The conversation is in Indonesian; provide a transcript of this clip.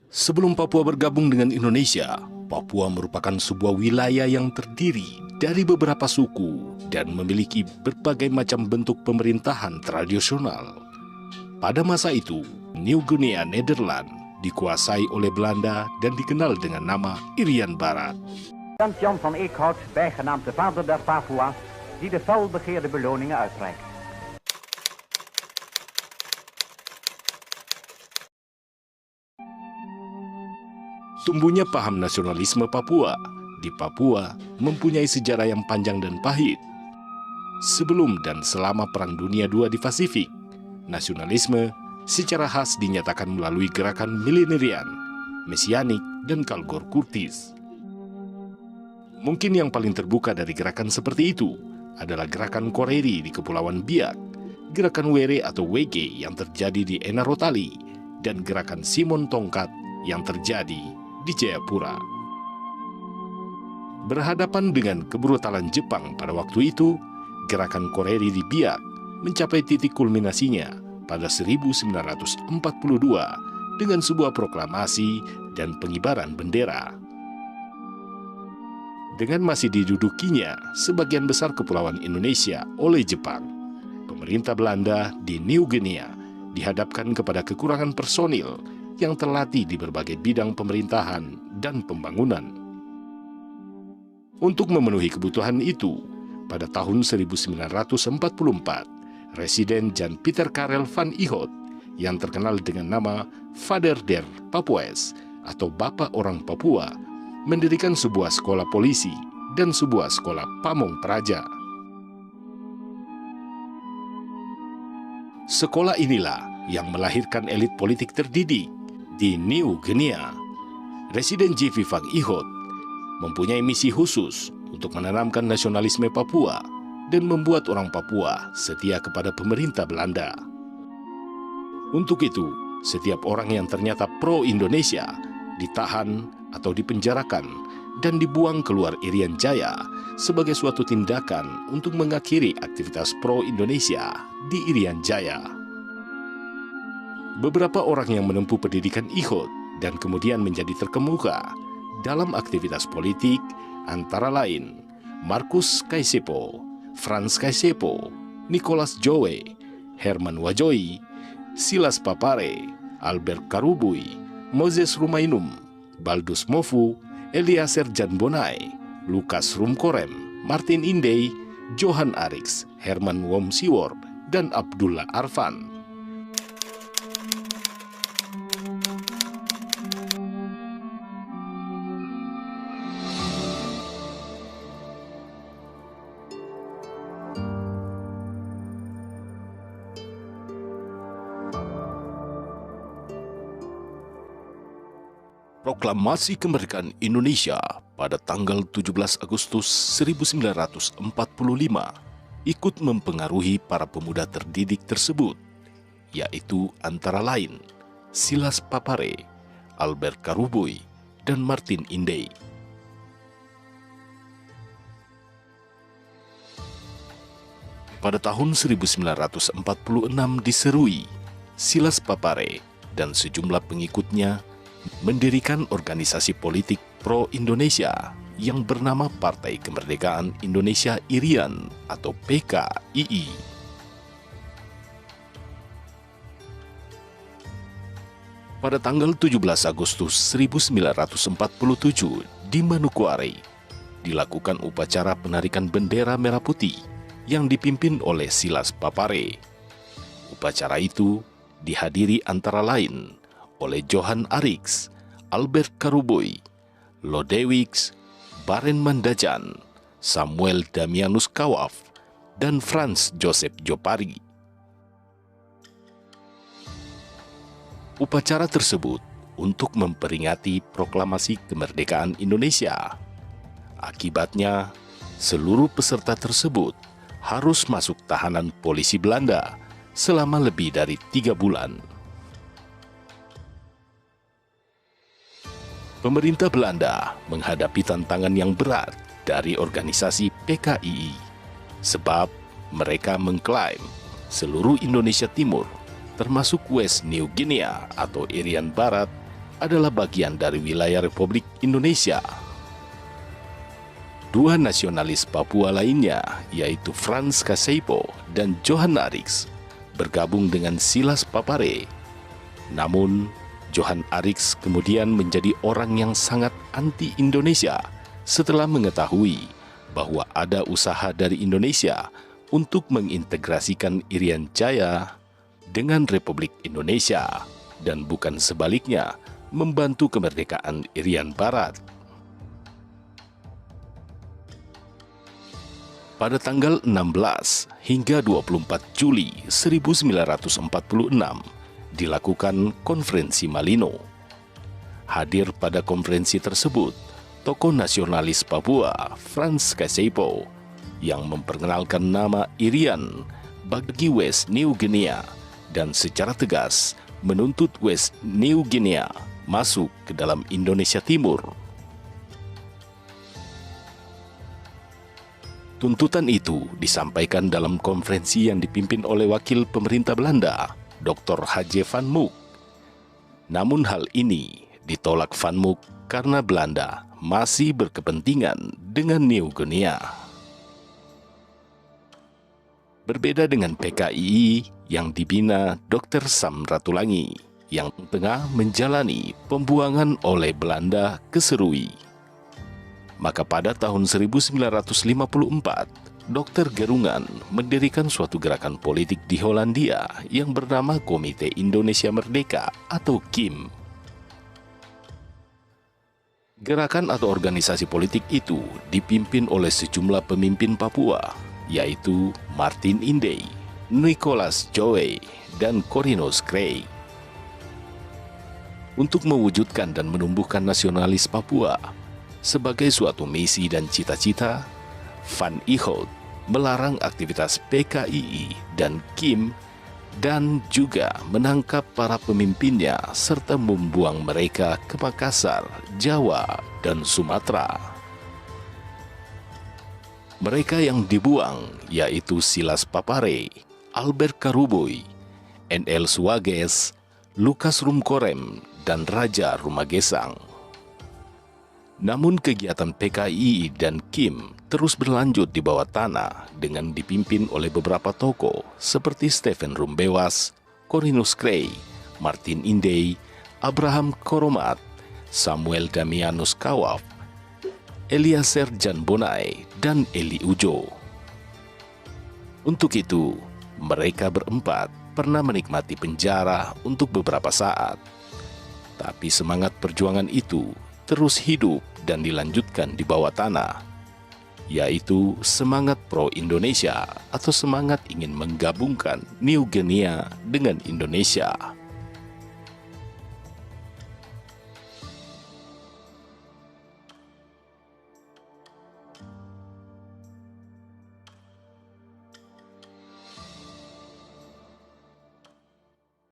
Sebelum Papua bergabung dengan Indonesia, Papua merupakan sebuah wilayah yang terdiri dari beberapa suku dan memiliki berbagai macam bentuk pemerintahan tradisional. Pada masa itu, New Guinea Nederland dikuasai oleh Belanda dan dikenal dengan nama Irian Barat. Jan van Eekhout, bijgenaamd de vader der Papua, die de felbegeerde beloningen uitreikt. Tumbuhnya paham nasionalisme Papua di Papua mempunyai sejarah yang panjang dan pahit. Sebelum dan selama Perang Dunia II di Pasifik, nasionalisme secara khas dinyatakan melalui gerakan millenarian, mesianik, dan Kalgor Kurtis. Mungkin yang paling terbuka dari gerakan seperti itu adalah gerakan Koreri di Kepulauan Biak, gerakan Were atau WG yang terjadi di Enarotali, dan gerakan Simon Tongkat yang terjadi di Jayapura. Berhadapan dengan kebrutalan Jepang pada waktu itu, gerakan Koreri di Biak mencapai titik kulminasinya pada 1942 dengan sebuah proklamasi dan pengibaran bendera. Dengan masih didudukinya sebagian besar kepulauan Indonesia oleh Jepang, pemerintah Belanda di New Guinea dihadapkan kepada kekurangan personil yang terlatih di berbagai bidang pemerintahan dan pembangunan. Untuk memenuhi kebutuhan itu, pada tahun 1944, Residen Jan Pieter Karel van Eekhout yang terkenal dengan nama Vader der Papues atau Bapak Orang Papua, mendirikan sebuah sekolah polisi dan sebuah sekolah pamong praja. Sekolah inilah yang melahirkan elit politik terdidik di New Guinea. Residen J.V. van Eekhout mempunyai misi khusus untuk menanamkan nasionalisme Papua dan membuat orang Papua setia kepada pemerintah Belanda. Untuk itu, setiap orang yang ternyata pro-Indonesia ditahan atau dipenjarakan dan dibuang keluar Irian Jaya sebagai suatu tindakan untuk mengakhiri aktivitas pro-Indonesia di Irian Jaya. Beberapa orang yang menempuh pendidikan Eekhout dan kemudian menjadi terkemuka dalam aktivitas politik antara lain Markus Kaisepo, Franz Kaisepo, Nicholas Jowe, Herman Wajoi, Silas Papare, Albert Karubui, Moses Rumainum, Baldus Mofu, Eliezer Janbonai, Lukas Rumkorem, Martin Indey, Johan Arix, Herman Womsiword, dan Abdullah Arfan. Proklamasi Kemerdekaan Indonesia pada tanggal 17 Agustus 1945 ikut mempengaruhi para pemuda terdidik tersebut, yaitu antara lain Silas Papare, Albert Karubui, dan Martin Indey. Pada tahun 1946 diserui, Silas Papare dan sejumlah pengikutnya mendirikan organisasi politik pro-Indonesia yang bernama Partai Kemerdekaan Indonesia Irian atau PKII. Pada tanggal 17 Agustus 1947 di Manokwari dilakukan upacara penarikan bendera merah putih yang dipimpin oleh Silas Papare. Upacara itu dihadiri antara lain oleh Johan Arix, Albert Karubui, Lodewijk, Baren Mandajan, Samuel Damianus Kawaf, dan Franz Joseph Jopari. Upacara tersebut untuk memperingati proklamasi kemerdekaan Indonesia. Akibatnya, seluruh peserta tersebut harus masuk tahanan polisi Belanda selama lebih dari 3 bulan. Pemerintah Belanda menghadapi tantangan yang berat dari organisasi PKII, sebab mereka mengklaim seluruh Indonesia Timur, termasuk West New Guinea atau Irian Barat, adalah bagian dari wilayah Republik Indonesia. Dua nasionalis Papua lainnya, yaitu Frans Kaseippo dan Johan Arix, bergabung dengan Silas Papare. Namun, Johan Arix kemudian menjadi orang yang sangat anti-Indonesia setelah mengetahui bahwa ada usaha dari Indonesia untuk mengintegrasikan Irian Jaya dengan Republik Indonesia dan bukan sebaliknya membantu kemerdekaan Irian Barat. Pada tanggal 16 hingga 24 Juli 1946 dilakukan Konferensi Malino. Hadir pada konferensi tersebut tokoh nasionalis Papua Frans Kaseippo yang memperkenalkan nama Irian bagi West New Guinea dan secara tegas menuntut West New Guinea masuk ke dalam Indonesia Timur. Tuntutan itu disampaikan dalam konferensi yang dipimpin oleh wakil pemerintah Belanda, Dr. H.J. van Mook. Namun hal ini ditolak Van Mook karena Belanda masih berkepentingan dengan New Guinea. Berbeda dengan PKII yang dibina Dr. Sam Ratulangi yang tengah menjalani pembuangan oleh Belanda ke Serui. Maka pada tahun 1954, Dr. Gerungan mendirikan suatu gerakan politik di Hollandia yang bernama Komite Indonesia Merdeka atau KIM. Gerakan atau organisasi politik itu dipimpin oleh sejumlah pemimpin Papua, yaitu Martin Indey, Nicholas Joey, dan Corinus Gray. Untuk mewujudkan dan menumbuhkan nasionalis Papua sebagai suatu misi dan cita-cita, Van Ihout melarang aktivitas PKII dan KIM dan juga menangkap para pemimpinnya serta membuang mereka ke Makassar, Jawa, dan Sumatera. Mereka yang dibuang yaitu Silas Papare, Albert Karuboy, N.L. Suwages, Lukas Rumkorem, dan Raja Rumagesang. Namun kegiatan PKI dan KIM terus berlanjut di bawah tanah dengan dipimpin oleh beberapa tokoh seperti Stephen Rumbewas, Corinus Gray, Martin Indey, Abraham Koromat, Samuel Damianus Kawaf, Eliezer Janbonai, dan Eli Ujo. Untuk itu, mereka berempat pernah menikmati penjara untuk beberapa saat. Tapi semangat perjuangan itu terus hidup dan dilanjutkan di bawah tanah, yaitu semangat pro-Indonesia atau semangat ingin menggabungkan New Guinea dengan Indonesia.